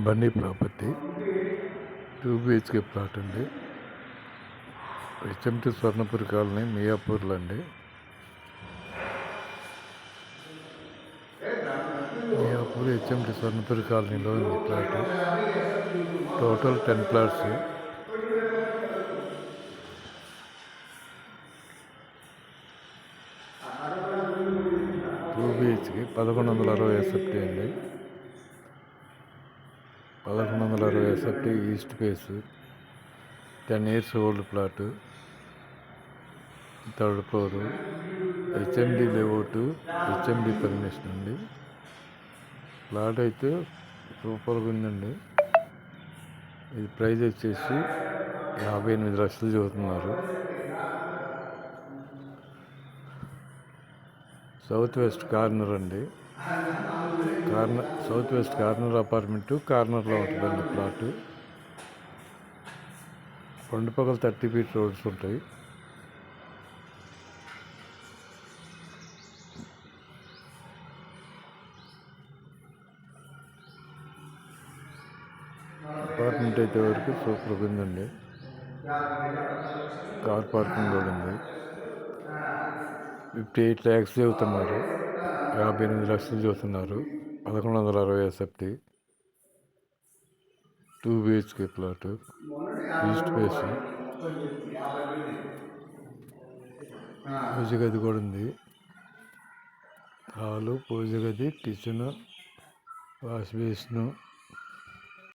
బండి property 2 BHK flat అండి. HMT Swarnapuri colony, మియాపూర్లో అండి. మియాపూర్ హెచ్ఎంటి స్వర్ణపురి కాలనీలో ఉంది ప్లాట్. Total 10 flats. టూ బిహెచ్కి 1160 SFT అండి. 1160 SFT east face, 10 years old flat, third floor, HMD layout, HMD permission అండి. ప్లాట్ అయితే సూపర్గా ఉందండి. ఇది ప్రైస్ వచ్చేసి 58 లక్షలు చెబుతున్నారు. సౌత్ వెస్ట్ కార్నర్ అండి. సౌత్ వెస్ట్ కార్నర్ అపార్ట్మెంటు కార్నర్లో ఉంటుందండి ప్లాట్. రెండు పక్కల 30 feet రోడ్స్ ఉంటాయి. అపార్ట్మెంట్ అయితే వరకు సూపర్గా ఉందండి. కార్ పార్కింగ్ కూడా ఉంది. 58 lakhs చెబుతున్నారు. 58 లక్షలు చెబుతున్నారు. 1160 SFT 2 BHK flat, east face, పూజ గది కూడా ఉంది. హాలు, పూజ గది, కిచెన్, వాష్ బేసిన్,